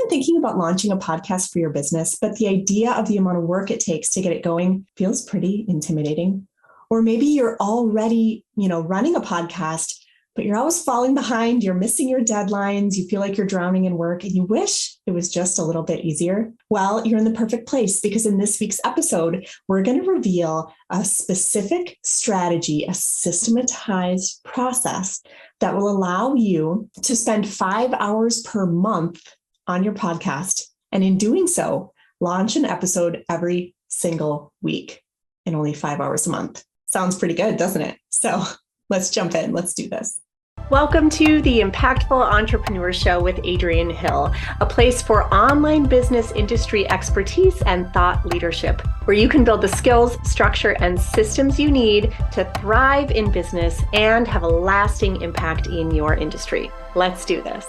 been thinking about launching a podcast for your business, but the idea of the amount of work it takes to get it going feels pretty intimidating? Or maybe you're already, running a podcast, but you're always falling behind, you're missing your deadlines, you feel like you're drowning in work, and you wish it was just a little bit easier. Well, you're in the perfect place, because in this week's episode, we're going to reveal a specific strategy, a systematized process that will allow you to spend 5 hours per month on your podcast. And in doing so, launch an episode every single week in only 5 hours a month. Sounds pretty good, doesn't it? So let's jump in. Let's do this. Welcome to the Impactful Entrepreneur Show with Adrienne Hill, a place for online business industry expertise and thought leadership, where you can build the skills, structure, and systems you need to thrive in business and have a lasting impact in your industry. Let's do this.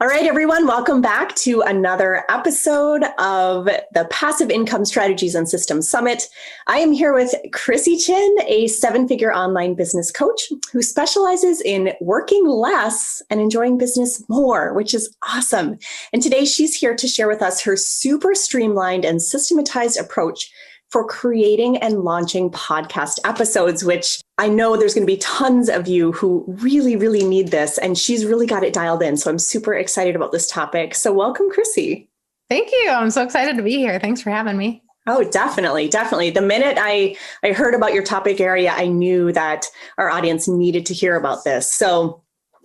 All right, everyone, welcome back to another episode of the Passive Income Strategies and Systems Summit. I am here with Krissy Chin, a 7-figure online business coach who specializes in working less and enjoying business more, which is awesome. And today she's here to share with us her super streamlined and systematized approach for creating and launching podcast episodes, which I know there's going to be tons of you who really, really need this. And she's really got it dialed in. So I'm super excited about this topic. So welcome, Krissy. Thank you. I'm so excited to be here. Thanks for having me. Oh, definitely. Definitely. The minute I heard about your topic area, I knew that our audience needed to hear about this. So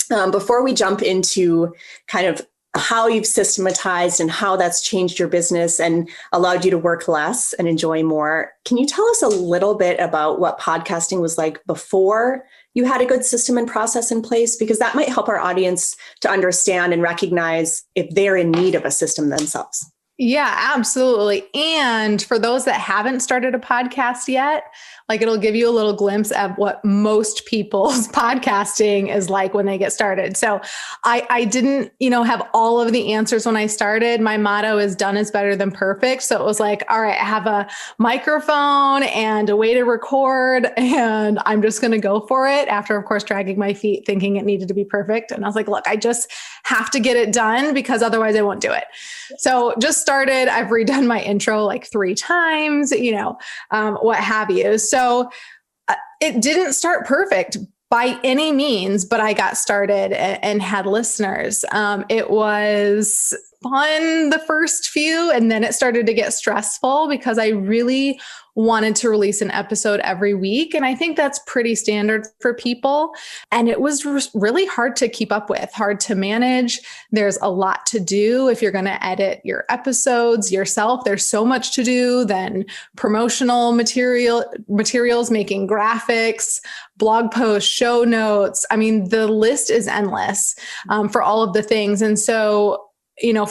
before we jump into kind of how you've systematized and how that's changed your business and allowed you to work less and enjoy more, can you tell us a little bit about what podcasting was like before you had a good system and process in place? Because that might help our audience to understand and recognize if they're in need of a system themselves. Yeah, absolutely. And for those that haven't started a podcast yet, it'll give you a little glimpse of what most people's podcasting is like when they get started. So I didn't, have all of the answers when I started. My motto is done is better than perfect. So it was like, all right, I have a microphone and a way to record, and I'm just going to go for it after, of course, dragging my feet, thinking it needed to be perfect. And I was like, look, I just have to get it done because otherwise I won't do it. So just started, I've redone my intro 3 times, what have you. So it didn't start perfect by any means, but I got started and had listeners. It was fun the first few, and then it started to get stressful because I really wanted to release an episode every week. And I think that's pretty standard for people. And it was really hard to keep up with, hard to manage. There's a lot to do if you're going to edit your episodes yourself. There's so much to do, then promotional materials, making graphics, blog posts, show notes. I mean, the list is endless for all of the things. And so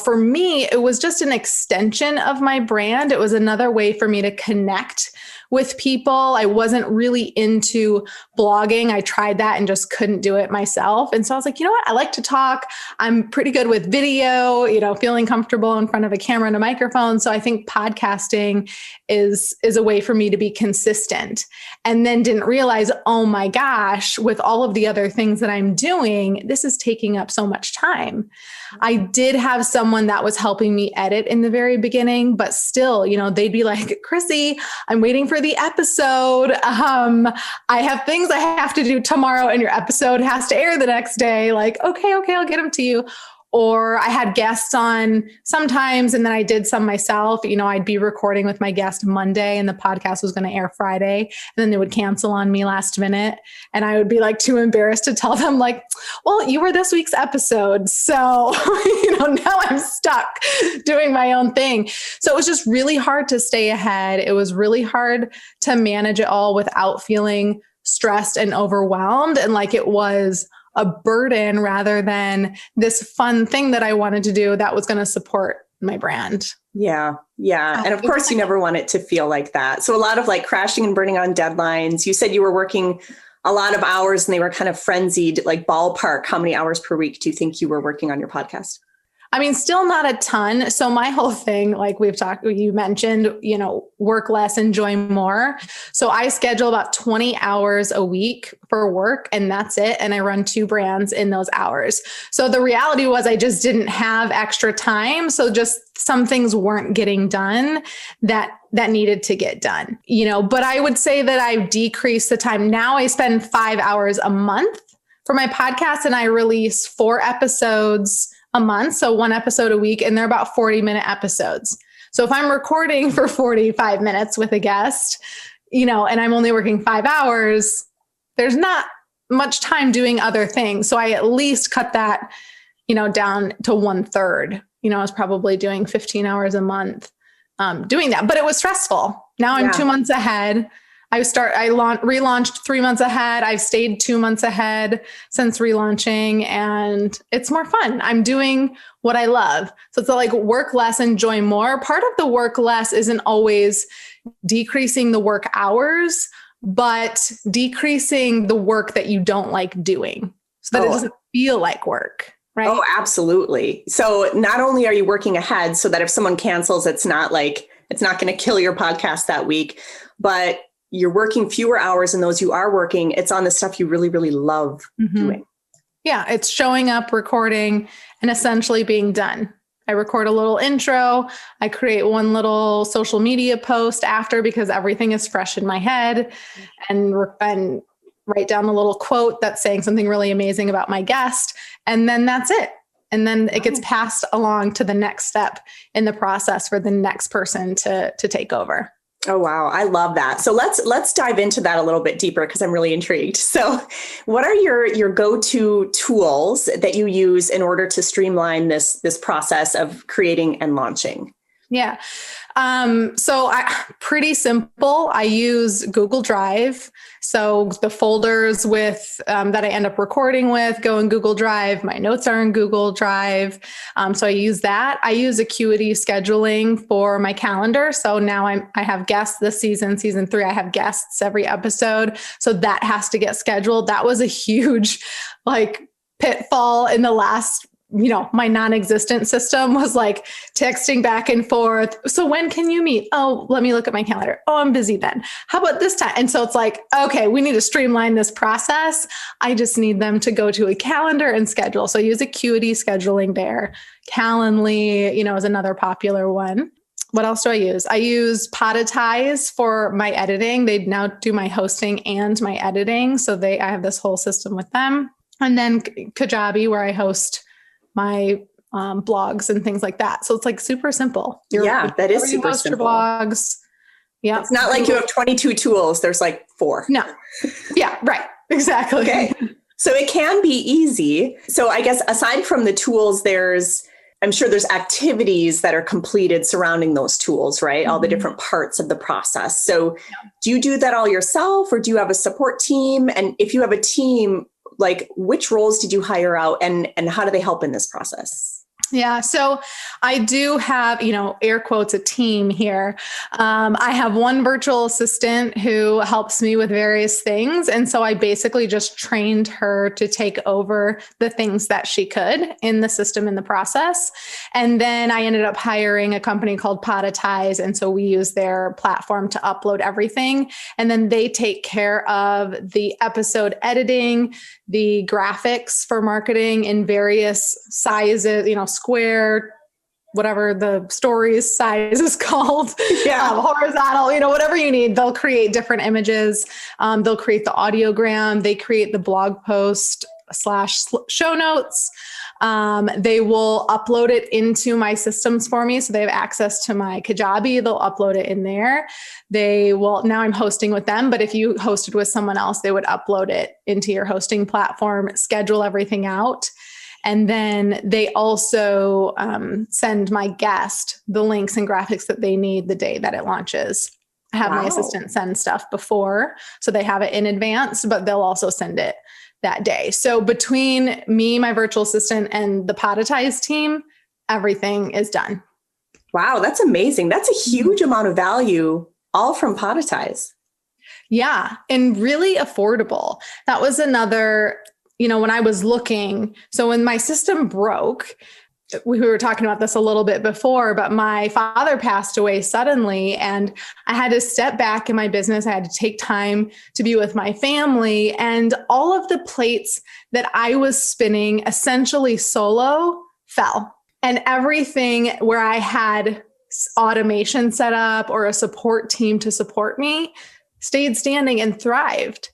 for me, it was just an extension of my brand. It was another way for me to connect with people. I wasn't really into blogging. I tried that and just couldn't do it myself. And so I was like, you know what? I like to talk. I'm pretty good with video, feeling comfortable in front of a camera and a microphone. So I think podcasting is a way for me to be consistent. And then didn't realize, oh my gosh, with all of the other things that I'm doing, this is taking up so much time. I did have someone that was helping me edit in the very beginning, but still, they'd be like, Krissy, I'm waiting for the episode. I have things I have to do tomorrow and your episode has to air the next day. Okay, I'll get them to you. Or I had guests on sometimes, and then I did some myself. I'd be recording with my guest Monday and the podcast was going to air Friday. And then they would cancel on me last minute. And I would be too embarrassed to tell them well, you were this week's episode. So, now I'm stuck doing my own thing. So it was just really hard to stay ahead. It was really hard to manage it all without feeling stressed and overwhelmed. And it was a burden rather than this fun thing that I wanted to do that was going to support my brand. Yeah. And of course, you never want it to feel like that. So a lot of crashing and burning on deadlines. You said you were working a lot of hours and they were kind of frenzied, ballpark. How many hours per week do you think you were working on your podcast? I mean, still not a ton. So my whole thing, like you mentioned, work less, enjoy more. So I schedule about 20 hours a week for work and that's it. And I run 2 brands in those hours. So the reality was I just didn't have extra time. So just some things weren't getting done that needed to get done, but I would say that I've decreased the time. Now I spend 5 hours a month for my podcast and I release 4 episodes a month. So 1 episode a week, and they're about 40-minute episodes. So if I'm recording for 45 minutes with a guest, and I'm only working 5 hours, there's not much time doing other things. So I at least cut that, down to 1/3. I was probably doing 15 hours a month doing that, but it was stressful. Now I'm 2 months ahead. I relaunched 3 months ahead. I've stayed 2 months ahead since relaunching, and it's more fun. I'm doing what I love. So it's like work less, enjoy more. Part of the work less isn't always decreasing the work hours, but decreasing the work that you don't like doing so that it doesn't feel like work. Right? Oh, absolutely. So not only are you working ahead so that if someone cancels, it's not going to kill your podcast that week, but you're working fewer hours, and those you are working, it's on the stuff you really, really love doing. Yeah. It's showing up, recording, and essentially being done. I record a little intro. I create one little social media post after because everything is fresh in my head, and write down a little quote that's saying something really amazing about my guest. And then that's it. And then it gets passed along to the next step in the process for the next person to take over. Oh, wow. I love that. So let's dive into that a little bit deeper because I'm really intrigued. So what are your go-to tools that you use in order to streamline this process of creating and launching? Yeah. So pretty simple. I use Google Drive. So the folders with that I end up recording with go in Google Drive. My notes are in Google Drive. So I use that. I use Acuity scheduling for my calendar. So now I have guests this season 3, I have guests every episode. So that has to get scheduled. That was a huge pitfall in the last my non-existent system was like texting back and forth. So when can you meet? Oh, let me look at my calendar. Oh, I'm busy then. How about this time? And so it's like, okay, we need to streamline this process. I just need them to go to a calendar and schedule. So I use Acuity scheduling there. Calendly, is another popular one. What else do I use? I use Podetize for my editing. They now do my hosting and my editing. So I have this whole system with them. And then Kajabi, where I host my blogs and things like that. So it's like super simple. That is super simple. Your blogs. Yeah. It's not like you have 22 tools. There's like 4. No. Yeah, right. Exactly. Okay. So it can be easy. So I guess aside from the tools, I'm sure there's activities that are completed surrounding those tools, right? All the different parts of the process. So do you do that all yourself, or do you have a support team? And if you have a team, which roles did you hire out and how do they help in this process? Yeah. So I do have, air quotes, a team here. I have one virtual assistant who helps me with various things. And so I basically just trained her to take over the things that she could in the system, in the process. And then I ended up hiring a company called Podetize. And so we use their platform to upload everything. And then they take care of the episode editing, the graphics for marketing in various sizes, square, whatever the stories size is called, horizontal, whatever you need. They'll create different images. They'll create the audiogram. They create the blog post / show notes. They will upload it into my systems for me. So they have access to my Kajabi. They'll upload it in there. Now I'm hosting with them, but if you hosted with someone else, they would upload it into your hosting platform, schedule everything out. And then they also send my guest the links and graphics that they need the day that it launches. I have my assistant send stuff before, so they have it in advance, but they'll also send it that day. So between me, my virtual assistant, and the Podetize team, everything is done. Wow, that's amazing. That's a huge amount of value, all from Podetize. Yeah, and really affordable. That was another, when I was looking, so when my system broke, we were talking about this a little bit before, but my father passed away suddenly and I had to step back in my business. I had to take time to be with my family, and all of the plates that I was spinning essentially solo fell. And everything where I had automation set up or a support team to support me stayed standing and thrived.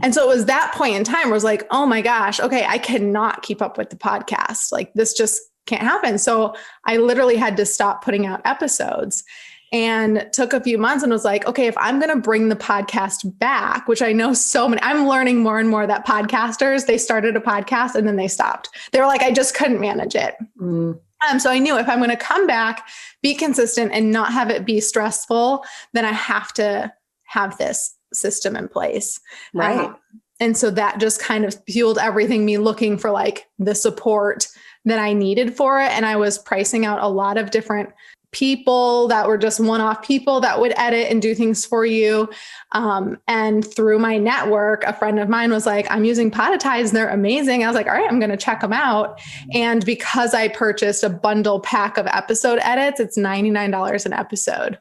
And so it was that point in time where I was like, oh my gosh, okay, I cannot keep up with the podcast. Like this just can't happen. So I literally had to stop putting out episodes, and took a few months and was like, okay, if I'm going to bring the podcast back, which I know so many, I'm learning more and more that podcasters, they started a podcast and then they stopped. They were like, I just couldn't manage it. So I knew if I'm going to come back, be consistent and not have it be stressful, then I have to have this system in place. Right. And so that just kind of fueled everything, me looking for like the support that I needed for it. And I was pricing out a lot of different people that were just one-off people that would edit and do things for you. And through my network, a friend of mine was like, I'm using Podetize and they're amazing. I was like, all right, I'm going to check them out. And because I purchased a bundle pack of episode edits, it's $99 an episode,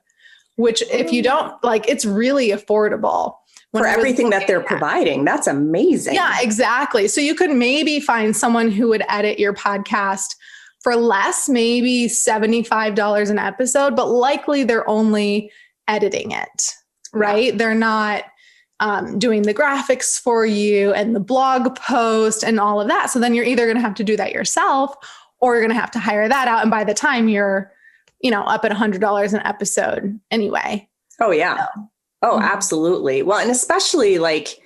which if you don't like, it's really affordable. For everything that they're providing. That's amazing. Yeah, exactly. So you could maybe find someone who would edit your podcast for less, maybe $75 an episode, but likely they're only editing it, right? Yeah. They're not doing the graphics for you and the blog post and all of that. So then you're either going to have to do that yourself, or you're going to have to hire that out. And by the time you're, up at $100 an episode anyway. Oh yeah. So. Oh, absolutely. Well, and especially like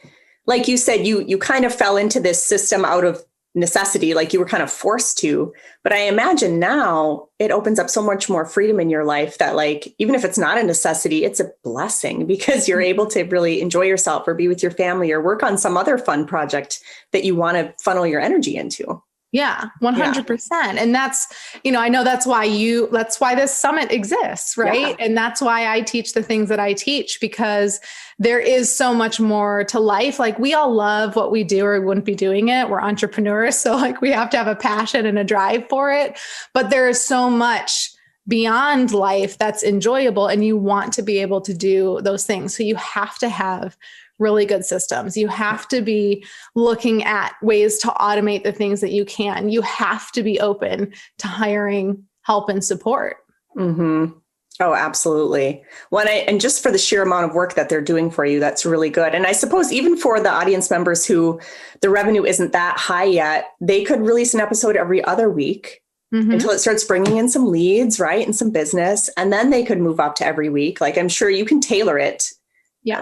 you said, you kind of fell into this system out of necessity, like you were kind of forced to, but I imagine now it opens up so much more freedom in your life that like, even if it's not a necessity, it's a blessing because you're able to really enjoy yourself or be with your family or work on some other fun project that you want to funnel your energy into. Yeah, 100%. Yeah. And that's, I know that's why this summit exists, right? Yeah. And that's why I teach the things that I teach, because there is so much more to life. Like we all love what we do or we wouldn't be doing it. We're entrepreneurs. So like we have to have a passion and a drive for it, but there is so much beyond life that's enjoyable and you want to be able to do those things. So you have to have really good systems. You have to be looking at ways to automate the things that you can. You have to be open to hiring help and support. Mm-hmm. Oh, absolutely. Well, and just for the sheer amount of work that they're doing for you, that's really good. And I suppose even for the audience members who the revenue isn't that high yet, they could release an episode every other week until it starts bringing in some leads, right? And some business. And then they could move up to every week. Like I'm sure you can tailor it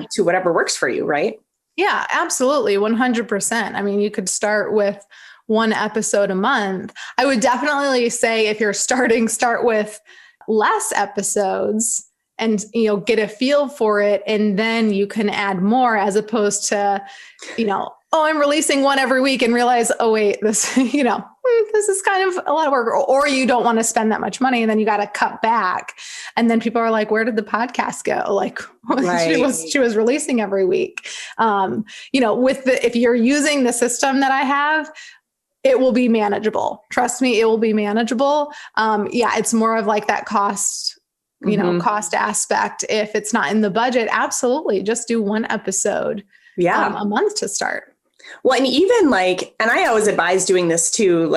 to whatever works for you, right? Yeah, absolutely. 100%. I mean, you could start with one episode a month. I would definitely say if you're starting, start with less episodes and, get a feel for it. And then you can add more as opposed to, I'm releasing one every week and realize, oh, wait, this, this is kind of a lot of work, or you don't want to spend that much money and then you got to cut back. And then people are like, where did the podcast go? Like right. she was releasing every week. If you're using the system that I have, it will be manageable. Trust me, it will be manageable. It's more of like that cost, cost aspect. If it's not in the budget, absolutely. Just do one episode a month to start. Well, and even and I always advise doing this too,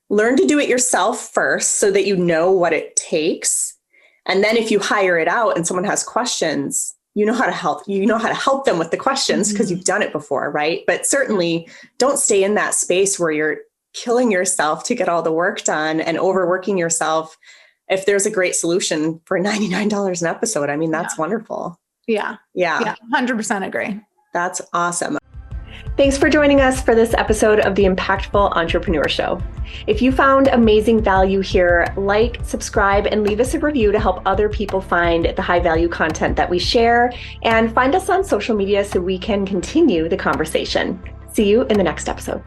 learn to do it yourself first so that you know what it takes. And then if you hire it out and someone has questions, you know how to help them with the questions because you've done it before, right? But certainly don't stay in that space where you're killing yourself to get all the work done and overworking yourself. If there's a great solution for $99 an episode, I mean, that's wonderful. Yeah. 100% agree. That's awesome. Thanks for joining us for this episode of the Impactful Entrepreneur Show. If you found amazing value here, subscribe, and leave us a review to help other people find the high value content that we share, and find us on social media so we can continue the conversation. See you in the next episode.